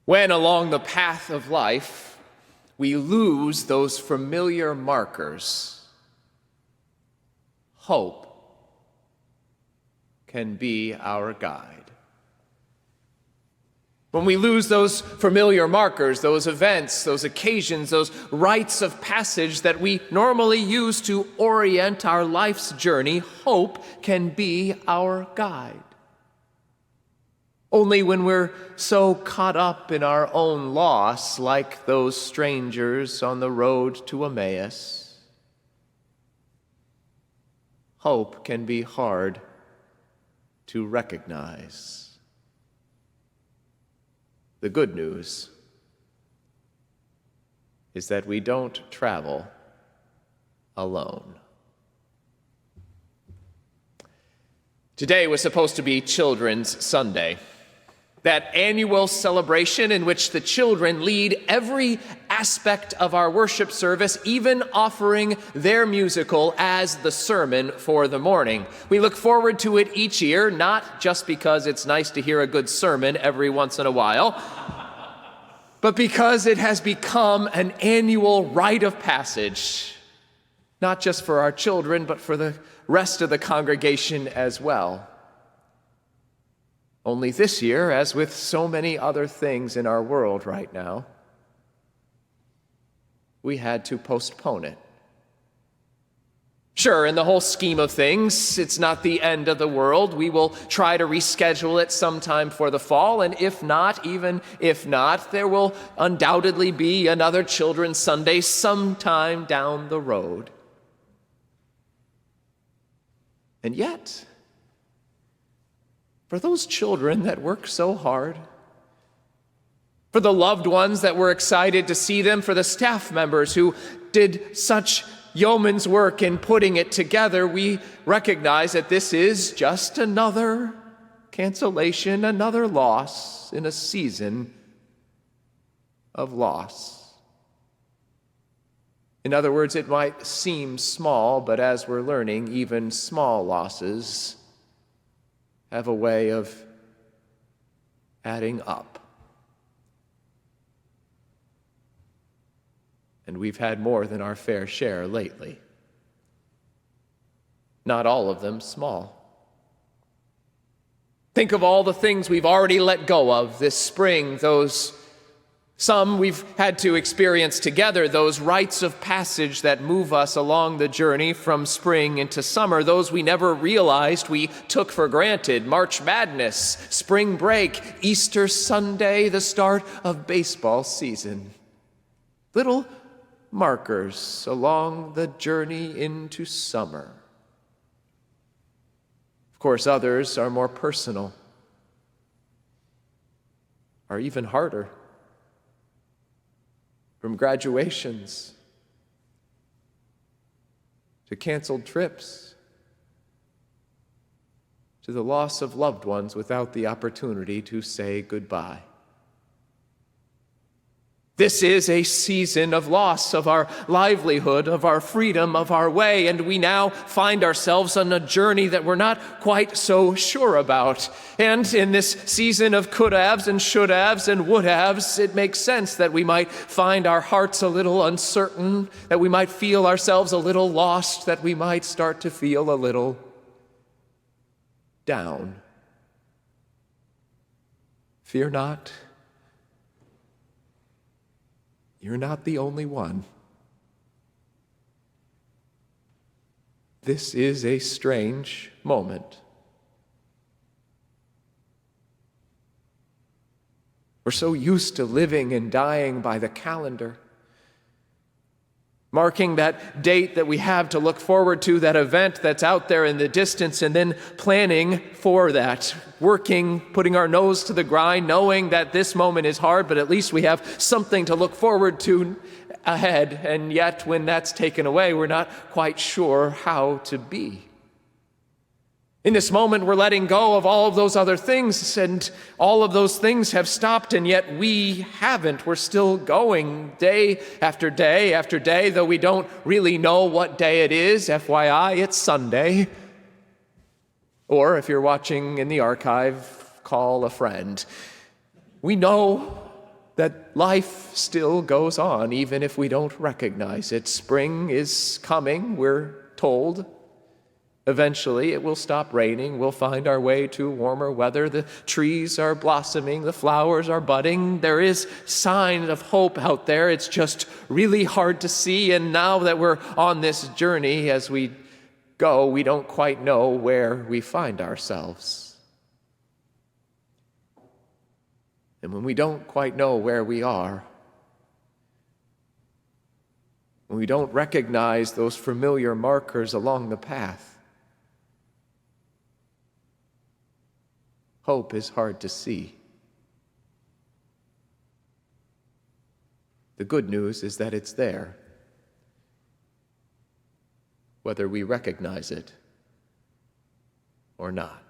When along the path of life, we lose those familiar markers, hope can be our guide. When we lose those familiar markers, those events, those occasions, those rites of passage that we normally use to orient our life's journey, hope can be our guide. Only when we're so caught up in our own loss, like those strangers on the road to Emmaus, hope can be hard to recognize. The good news is that we don't travel alone. Today was supposed to be Children's Sunday, that annual celebration in which the children lead every aspect of our worship service, even offering their musical as the sermon for the morning. We look forward to it each year, not just because it's nice to hear a good sermon every once in a while, but because it has become an annual rite of passage, not just for our children, but for the rest of the congregation as well. Only this year, as with so many other things in our world right now, we had to postpone it. Sure, in the whole scheme of things, it's not the end of the world. We will try to reschedule it sometime for the fall, and even if not, there will undoubtedly be another Children's Sunday sometime down the road. And yet, for those children that work so hard, for the loved ones that were excited to see them, for the staff members who did such yeoman's work in putting it together, we recognize that this is just another cancellation, another loss in a season of loss. In other words, it might seem small, but as we're learning, even small losses have a way of adding up. And we've had more than our fair share lately. Not all of them small. Think of all the things we've already let go of this spring, some we've had to experience together, those rites of passage that move us along the journey from spring into summer, those we never realized we took for granted: March Madness, spring break, Easter Sunday, the start of baseball season. Little markers along the journey into summer. Of course, others are more personal, are even harder. From graduations to canceled trips to the loss of loved ones without the opportunity to say goodbye. This is a season of loss of our livelihood, of our freedom, of our way, and we now find ourselves on a journey that we're not quite so sure about. And in this season of could-haves and should-haves and would-haves, it makes sense that we might find our hearts a little uncertain, that we might feel ourselves a little lost, that we might start to feel a little down. Fear not. You're not the only one. This is a strange moment. We're so used to living and dying by the calendar, marking that date that we have to look forward to, that event that's out there in the distance, and then planning for that, working, putting our nose to the grind, knowing that this moment is hard, but at least we have something to look forward to ahead. And yet, when that's taken away, we're not quite sure how to be. In this moment, we're letting go of all of those other things, and all of those things have stopped, and yet we haven't. We're still going day after day after day, though we don't really know what day it is. FYI, it's Sunday. Or if you're watching in the archive, call a friend. We know that life still goes on, even if we don't recognize it. Spring is coming, we're told. Eventually, it will stop raining. We'll find our way to warmer weather. The trees are blossoming. The flowers are budding. There is sign of hope out there. It's just really hard to see. And now that we're on this journey, as we go, we don't quite know where we find ourselves. And when we don't quite know where we are, when we don't recognize those familiar markers along the path, hope is hard to see. The good news is that it's there, whether we recognize it or not.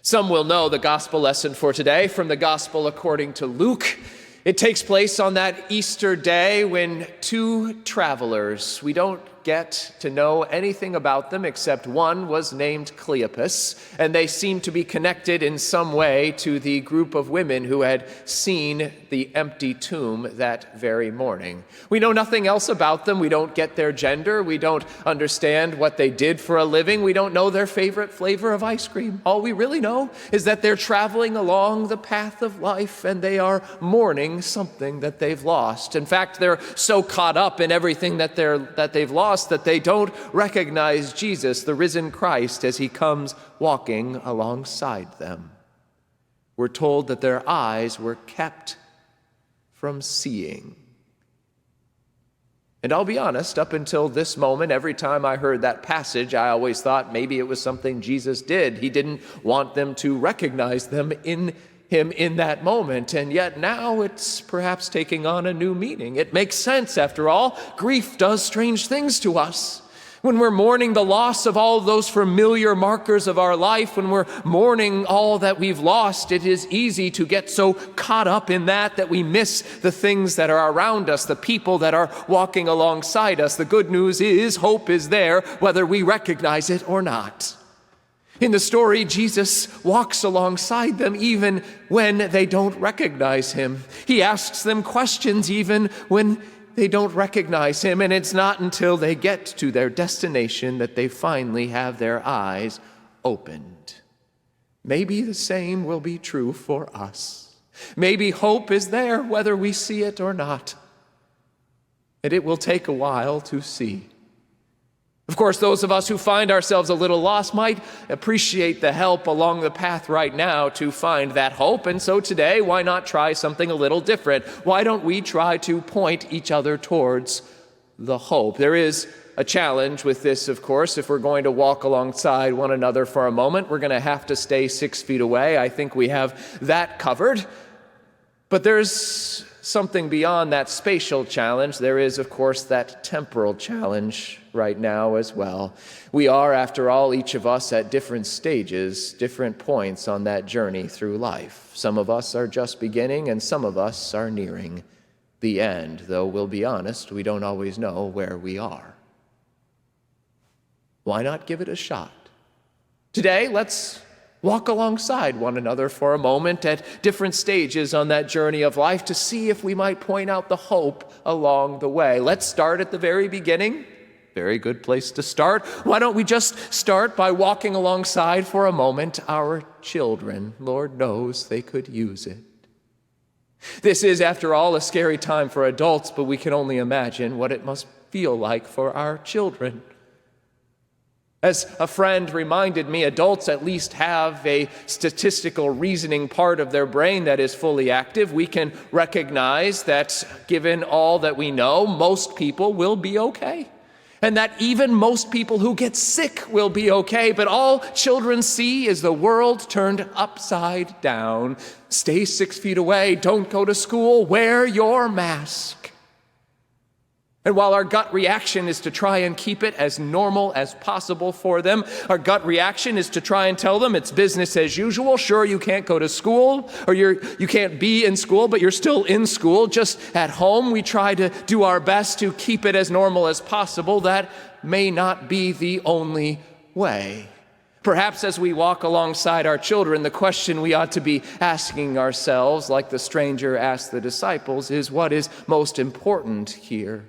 Some will know the gospel lesson for today from the Gospel according to Luke. It takes place on that Easter day when two travelers, we don't get to know anything about them except one was named Cleopas, and they seem to be connected in some way to the group of women who had seen the empty tomb that very morning. We know nothing else about them. We don't get their gender. We don't understand what they did for a living. We don't know their favorite flavor of ice cream. All we really know is that they're traveling along the path of life and they are mourning something that they've lost. In fact, they're so caught up in everything that they've lost that they don't recognize Jesus, the risen Christ, as he comes walking alongside them. We're told that their eyes were kept from seeing. And I'll be honest, up until this moment, every time I heard that passage, I always thought maybe it was something Jesus did. He didn't want them to recognize them in him in that moment, and yet now it's perhaps taking on a new meaning. It makes sense, after all. Grief does strange things to us. When we're mourning the loss of all those familiar markers of our life, when we're mourning all that we've lost, it is easy to get so caught up in that we miss the things that are around us, the people that are walking alongside us. The good news is hope is there, whether we recognize it or not. In the story, Jesus walks alongside them even when they don't recognize him. He asks them questions even when they don't recognize him, and it's not until they get to their destination that they finally have their eyes opened. Maybe the same will be true for us. Maybe hope is there whether we see it or not, and it will take a while to see. Of course, those of us who find ourselves a little lost might appreciate the help along the path right now to find that hope. And so today, why not try something a little different? Why don't we try to point each other towards the hope? There is a challenge with this, of course. If we're going to walk alongside one another for a moment, we're going to have to stay 6 feet away. I think we have that covered. But there's something beyond that spatial challenge. There is, of course, that temporal challenge right now as well. We are, after all, each of us at different stages, different points on that journey through life. Some of us are just beginning, and some of us are nearing the end, though we'll be honest, we don't always know where we are. Why not give it a shot? Today, let's walk alongside one another for a moment at different stages on that journey of life to see if we might point out the hope along the way. Let's start at the very beginning. Very good place to start. Why don't we just start by walking alongside for a moment our children? Lord knows they could use it. This is, after all, a scary time for adults, but we can only imagine what it must feel like for our children. As a friend reminded me, adults at least have a statistical reasoning part of their brain that is fully active. We can recognize that given all that we know, most people will be okay. And that even most people who get sick will be okay. But all children see is the world turned upside down. Stay 6 feet away. Don't go to school. Wear your mask. And while our gut reaction is to try and keep it as normal as possible for them, our gut reaction is to try and tell them it's business as usual. Sure, you can't go to school, or you can't be in school, but you're still in school. Just at home, we try to do our best to keep it as normal as possible. That may not be the only way. Perhaps as we walk alongside our children, the question we ought to be asking ourselves, like the stranger asked the disciples, is what is most important here?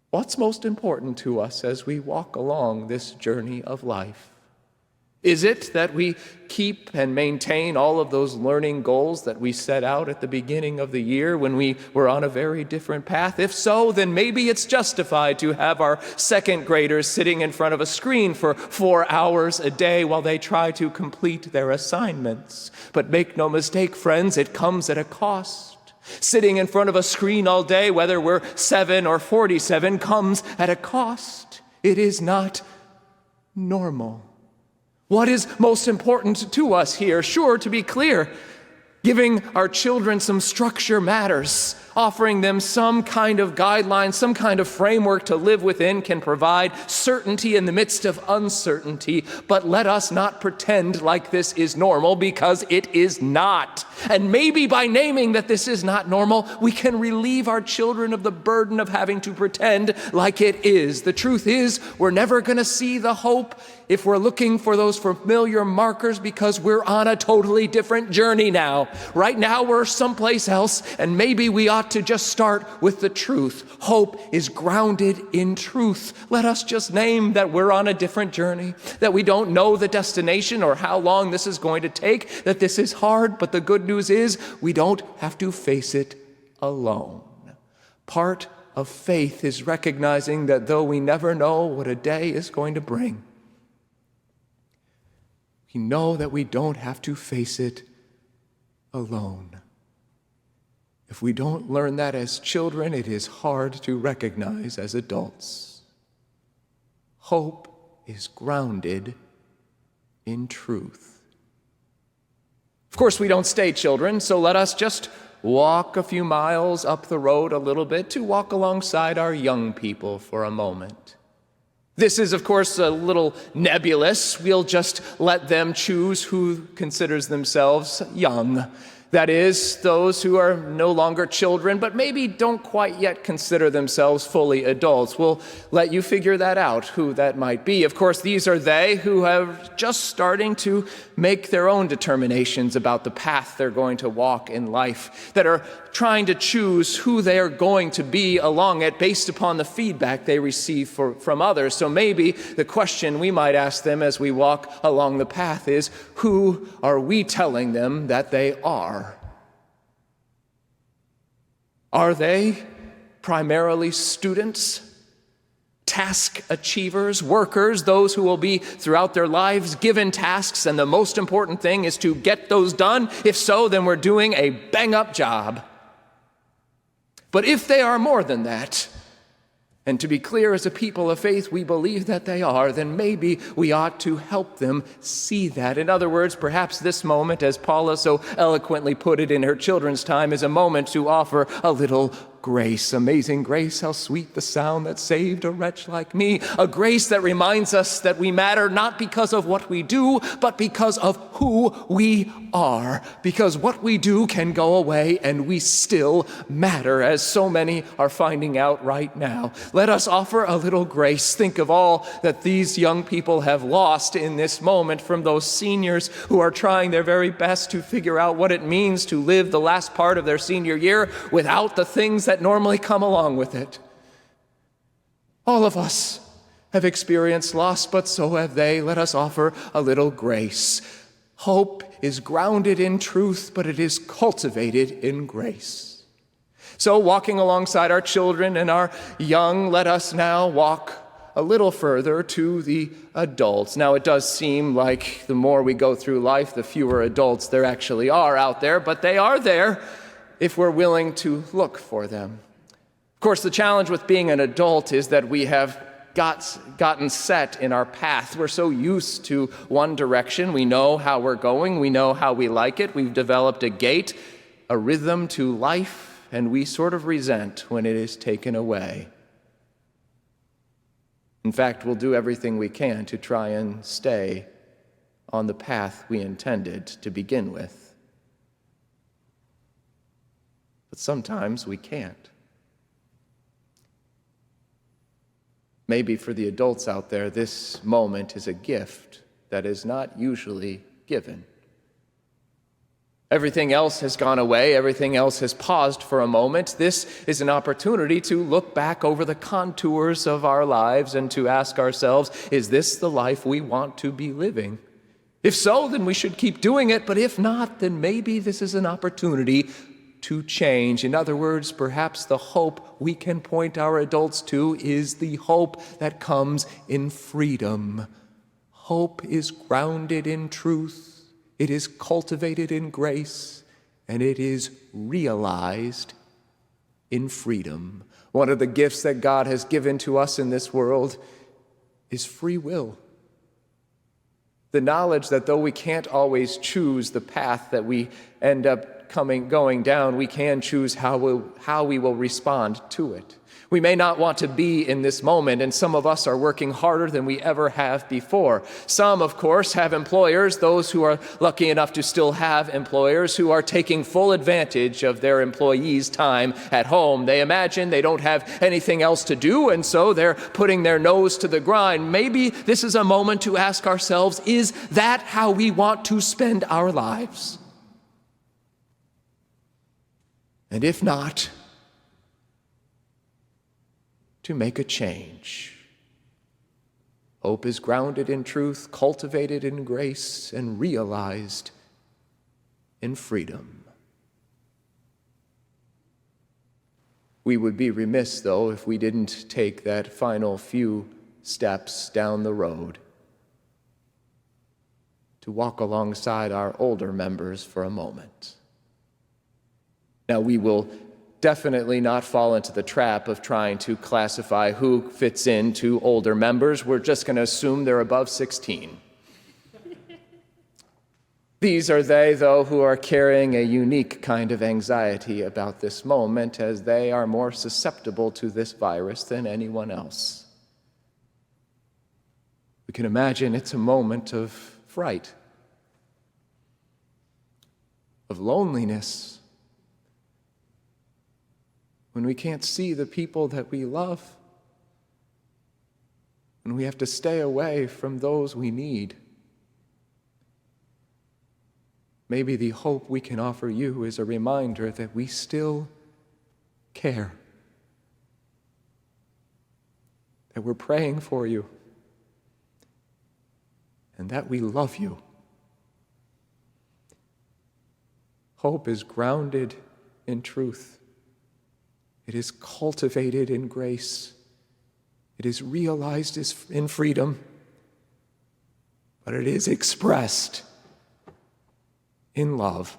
What's most important to us as we walk along this journey of life? Is it that we keep and maintain all of those learning goals that we set out at the beginning of the year when we were on a very different path? If so, then maybe it's justified to have our second graders sitting in front of a screen for 4 hours a day while they try to complete their assignments. But make no mistake, friends, it comes at a cost. Sitting in front of a screen all day, whether we're 7 or 47, comes at a cost. It is not normal. What is most important to us here? Sure, to be clear, giving our children some structure matters. Offering them some kind of guideline, some kind of framework to live within can provide certainty in the midst of uncertainty. But let us not pretend like this is normal, because it is not. And maybe by naming that this is not normal, we can relieve our children of the burden of having to pretend like it is. The truth is, we're never going to see the hope if we're looking for those familiar markers, because we're on a totally different journey now. Right now, we're someplace else, and maybe we ought to just start with the truth. Hope is grounded in truth. Let us just name that we're on a different journey, that we don't know the destination or how long this is going to take, that this is hard, but the good news is we don't have to face it alone. Part of faith is recognizing that though we never know what a day is going to bring, we know that we don't have to face it alone. If we don't learn that as children, it is hard to recognize as adults. Hope is grounded in truth. Of course, we don't stay children, so let us just walk a few miles up the road a little bit to walk alongside our young people for a moment. This is, of course, a little nebulous. We'll just let them choose who considers themselves young. That is, those who are no longer children, but maybe don't quite yet consider themselves fully adults. We'll let you figure that out, who that might be. Of course, these are they who have just starting to make their own determinations about the path they're going to walk in life, that are trying to choose who they are going to be along it based upon the feedback they receive from others. So maybe the question we might ask them as we walk along the path is, who are we telling them that they are? Are they primarily students, task achievers, workers, those who will be throughout their lives given tasks, and the most important thing is to get those done? If so, then we're doing a bang-up job. But if they are more than that, and to be clear, as a people of faith, we believe that they are, then maybe we ought to help them see that. In other words, perhaps this moment, as Paula so eloquently put it in her children's time, is a moment to offer a little grace. Amazing grace, how sweet the sound that saved a wretch like me. A grace that reminds us that we matter not because of what we do, but because of who we are. Because what we do can go away and we still matter, as so many are finding out right now. Let us offer a little grace. Think of all that these young people have lost in this moment from those seniors who are trying their very best to figure out what it means to live the last part of their senior year without the things that normally come along with it. All of us have experienced loss, but so have they. Let us offer a little grace. Hope is grounded in truth, but it is cultivated in grace. So, walking alongside our children and our young, let us now walk a little further to the adults. Now, it does seem like the more we go through life, the fewer adults there actually are out there, but they are there if we're willing to look for them. Of course, the challenge with being an adult is that we have gotten set in our path. We're so used to one direction. We know how we're going. We know how we like it. We've developed a gait, a rhythm to life, and we sort of resent when it is taken away. In fact, we'll do everything we can to try and stay on the path we intended to begin with. But sometimes we can't. Maybe for the adults out there, this moment is a gift that is not usually given. Everything else has gone away. Everything else has paused for a moment. This is an opportunity to look back over the contours of our lives and to ask ourselves, is this the life we want to be living? If so, then we should keep doing it. But if not, then maybe this is an opportunity to change. In other words, perhaps the hope we can point our adults to is the hope that comes in freedom. Hope is grounded in truth. It is cultivated in grace, and it is realized in freedom. One of the gifts that God has given to us in this world is free will. The knowledge that though we can't always choose the path that we end up going down, we can choose how we will respond to it. We may not want to be in this moment, and some of us are working harder than we ever have before. Some, of course, have employers, those who are lucky enough to still have employers, who are taking full advantage of their employees' time at home. They imagine they don't have anything else to do, and so they're putting their nose to the grind. Maybe this is a moment to ask ourselves, is that how we want to spend our lives? And if not, to make a change. Hope is grounded in truth, cultivated in grace, and realized in freedom. We would be remiss, though, if we didn't take that final few steps down the road to walk alongside our older members for a moment. Now, we will definitely not fall into the trap of trying to classify who fits into older members. We're just going to assume they're above 16. These are they, though, who are carrying a unique kind of anxiety about this moment, as they are more susceptible to this virus than anyone else. We can imagine it's a moment of fright, of loneliness, when we can't see the people that we love, when we have to stay away from those we need. Maybe the hope we can offer you is a reminder that we still care, that we're praying for you, and that we love you. Hope is grounded in truth. It is cultivated in grace. It is realized in freedom, but it is expressed in love.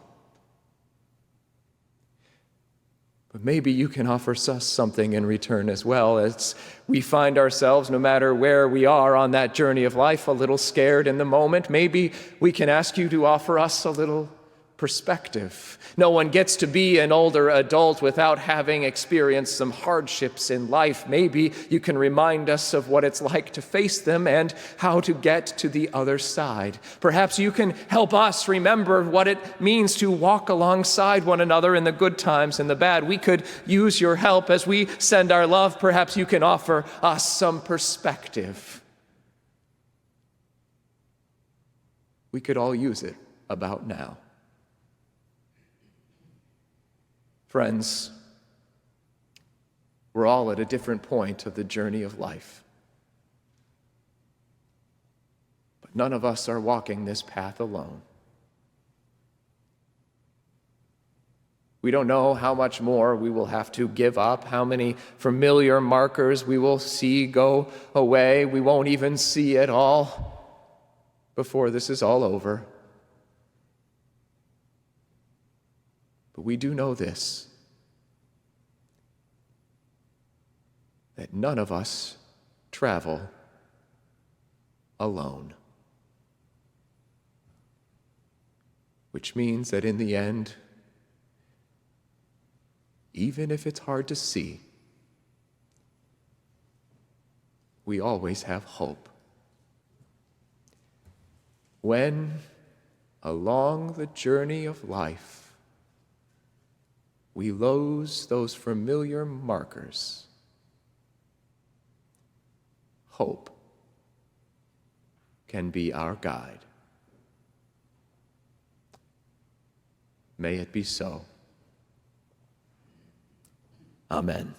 But maybe you can offer us something in return as well, as we find ourselves, no matter where we are on that journey of life, a little scared in the moment. Maybe we can ask you to offer us a little perspective. No one gets to be an older adult without having experienced some hardships in life. Maybe you can remind us of what it's like to face them and how to get to the other side. Perhaps you can help us remember what it means to walk alongside one another in the good times and the bad. We could use your help as we send our love. Perhaps you can offer us some perspective. We could all use it about now. Friends, we're all at a different point of the journey of life. But none of us are walking this path alone. We don't know how much more we will have to give up, how many familiar markers we will see go away. We won't even see it all before this is all over. But we do know this, that none of us travel alone. Which means that in the end, even if it's hard to see, we always have hope. When, along the journey of life, we lose those familiar markers, hope can be our guide. May it be so. Amen.